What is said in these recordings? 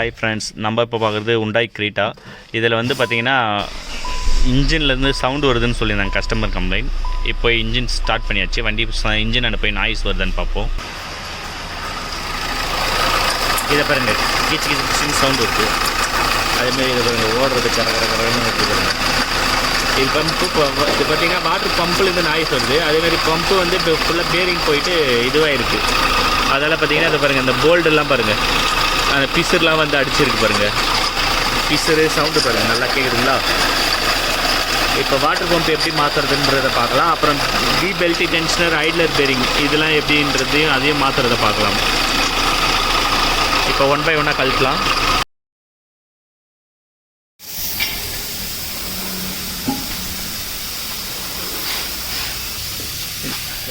Hi friends, நம்ம இப்போ பார்க்குறது Hyundai Creta. இதில் வந்து பார்த்திங்கன்னா இன்ஜின்லேருந்து சவுண்டு வருதுன்னு சொல்லியிருந்தாங்க கஸ்டமர் கம்ப்ளைண்ட். இப்போ இன்ஜின் ஸ்டார்ட் பண்ணியாச்சு. வண்டி இன்ஜின் அங்கே போய் நாய்ஸ் வருதுன்னு பார்ப்போம். இதை பாருங்கள், கீச்சு கீச்சு சவுண்டு இருக்குது. அதேமாதிரி இதை பாருங்கள், ஓடுறது கரகரன்னு இருக்குது. இது பம்பு இது பார்த்திங்கன்னா வாட்டர் பம்புலேருந்து நாய்ஸ் வருது. அதேமாதிரி பம்பு வந்து இப்போ ஃபுல்லாக பேரிங் போயிட்டு இதுவாக இருக்குது. அதெல்லாம் பார்த்திங்கன்னா இதை பாருங்கள், இந்த போல்டெல்லாம் பாருங்கள், அந்த பிசர்லாம் வந்து அடிச்சிருக்கு பாருங்கள். பிசரு சவுண்டு பாருங்கள், நல்லா கேட்குதுங்களா? இப்போ வாட்டர் பம்ப் எப்படி மாற்றுறதுன்றதை பார்க்கலாம். அப்புறம் T belt tensioner, idler bearing இதெல்லாம் எப்படின்றதையும் அதையும் மாற்றுறதை பார்க்கலாம். இப்போ ஒன் பை ஒன்னாக கழட்டலாம்.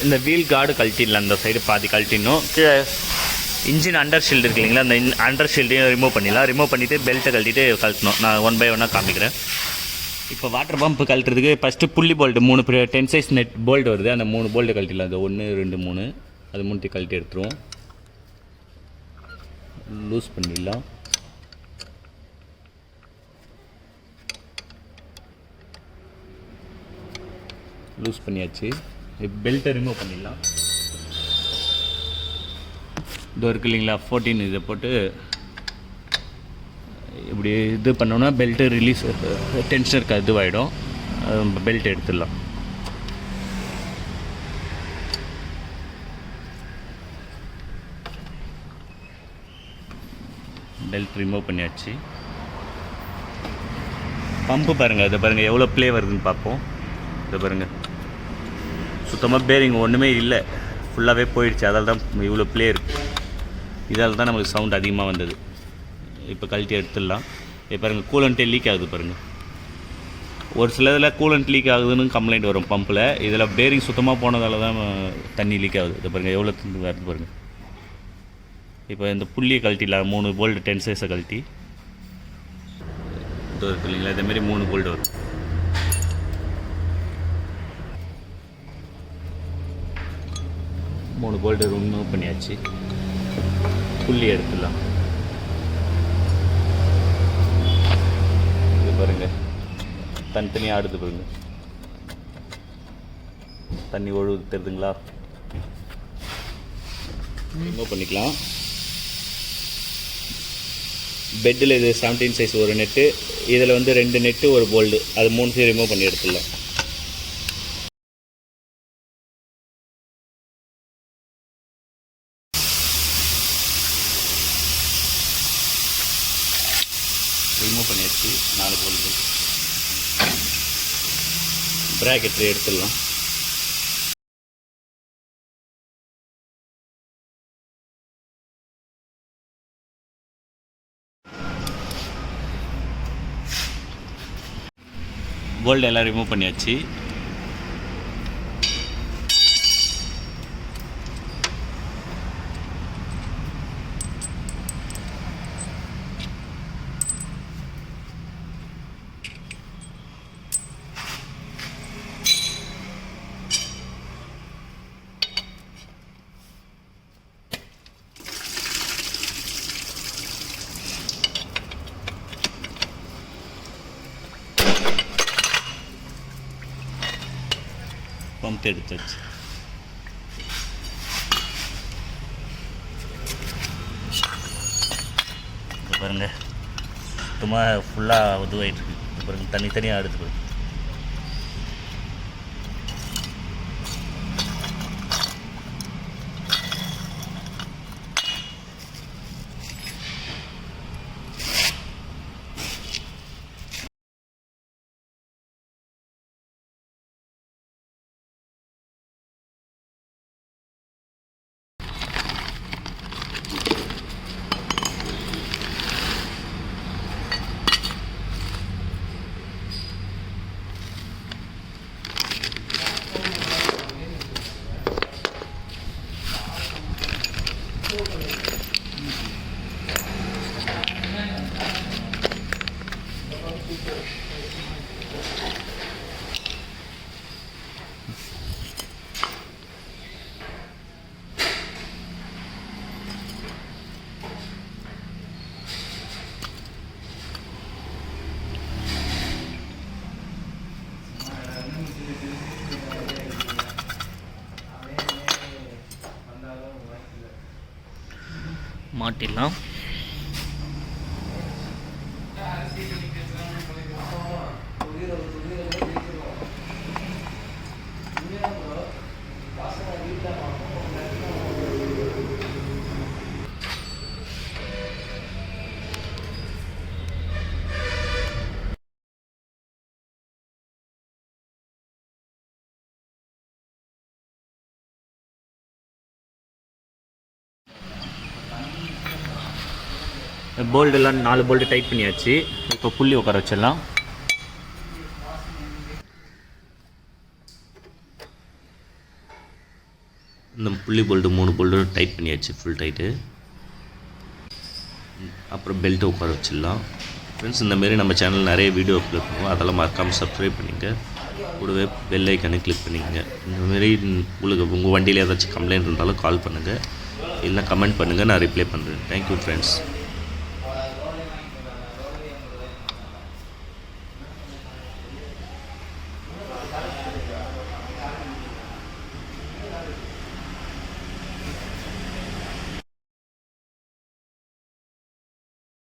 இந்த வீல் கார்டு கழட்டிடலாம், அந்த சைடு பாதி கழட்டிடணும். இன்ஜின் அண்டர் ஷீல்டு இருக்கு இல்லைங்களா, அந்த அண்டர் ஷீல்டையும் ரிமூவ் பண்ணிடலாம். ரிமூவ் பண்ணிவிட்டு பெல்ட்டை கழட்டிட்டு கழட்டணும். நான் ஒன் பை ஒன்னாக காமிக்கிறேன். இப்போ வாட்டர் பம்ப் கழட்டுறதுக்கு ஃபஸ்ட்டு புள்ளி போல்ட்டு 3 10 சைஸ் நெட் போல்ட் வருது. அந்த 3 போல்ட்டு கழட்டிடலாம். அது 1 2 3 அது 3 கழட்டி எடுத்துருவோம். லூஸ் பண்ணிடலாம். லூஸ் பண்ணியாச்சு. பெல்ட்டை ரிமூவ் பண்ணிடலாம். இது இருக்குது இல்லைங்களா 14, இதை போட்டு இப்படி இது பண்ணோன்னா பெல்ட்டு ரிலீஸ், டென்ஷனருக்கு இதுவாகிடும். பெல்ட் எடுத்துடலாம். பெல்ட் ரிமூவ் பண்ணியாச்சு. பம்பு பாருங்கள், இதை பாருங்கள் எவ்வளோ ப்ளே வருதுன்னு பார்ப்போம். இதை பாருங்கள், சுத்தமாக பேரிங் ஒன்றுமே இல்லை, ஃபுல்லாகவே போயிடுச்சு. அதால் தான் இவ்வளோ ப்ளே இருக்குது. இதால் தான் நமக்கு சவுண்ட் அதிகமாக வந்தது. இப்போ கழட்டி எடுத்துடலாம். இப்போ பாருங்கள், கூலண்ட்டே லீக் ஆகுது பாருங்கள். ஒரு சில இதில் கூலண்ட் லீக் ஆகுதுன்னு கம்ப்ளைண்ட் வரும் பம்பில். இதில் பேரிங் சுத்தமாக போனதால தான் தண்ணி லீக் ஆகுது. இதை பாருங்கள் எவ்வளோ வருது பாருங்கள். இப்போ இந்த புள்ளியை கழட்டிடலாம். 3 போல்டு 10 சைஸை கழட்டி இது இருக்குது இல்லைங்களா, இதேமாரி 3 போல்டு வரும். மூணு போல்டு ரிமூவ் பண்ணியாச்சு. புள்ளி எடுத்துடலாம். இது பாருங்கள், தனித்தனியாக ஆடுது பாருங்கள். தண்ணி ஒழுகு தெரியுதுங்களா? ரிமூவ் பண்ணிக்கலாம். பெட்டில் இது 17 சைஸ் ஒரு நெட்டு, இதில் வந்து 2 நெட்டு ஒரு போல்டு, அது 3 ரிமூவ் பண்ணி எடுத்துடலாம். ரிமூவ் பண்ணியாச்சு. 4 போல்டு. ப்ராக்கெட் எடுத்துடலாம். போல்டு எல்லாம் ரிமூவ் பண்ணியாச்சு. பம்ப் எடுத்தாச்சு. இப்போ பாருங்கள், சுத்தமாக ஃபுல்லாக இதுவாகிட்டு இருக்கு. இப்போ பாருங்கள், தனித்தனியாக எடுத்து மாட்டிடலாம். போல்டெல்லாம் 4 போல்ட்டு டைட் பண்ணியாச்சு. இப்போ புள்ளி உட்கார வச்சிடலாம். இந்த புள்ளி போல்ட்டு 3 போல்ட்டு டைட் பண்ணியாச்சு ஃபுல் டைட்டு. அப்புறம் பெல்ட்டை உட்கார வச்சிடலாம். ஃப்ரெண்ட்ஸ், இந்தமாரி நம்ம சேனல் நிறைய வீடியோ அப்லோட் பண்ணுவோம். அதெல்லாம் மறக்காமல் சப்ஸ்கிரைப் பண்ணிங்க. கூடவே பெல் ஐக்கனை கிளிக் பண்ணிங்க. இந்தமாரி உங்களுக்கு உங்கள் வண்டியில் ஏதாச்சும் கம்ப்ளைண்ட் இருந்தாலும் கால் பண்ணுங்கள், இல்லைனா கமெண்ட் பண்ணுங்கள், நான் ரிப்ளை பண்ணுறேன். Thank you friends.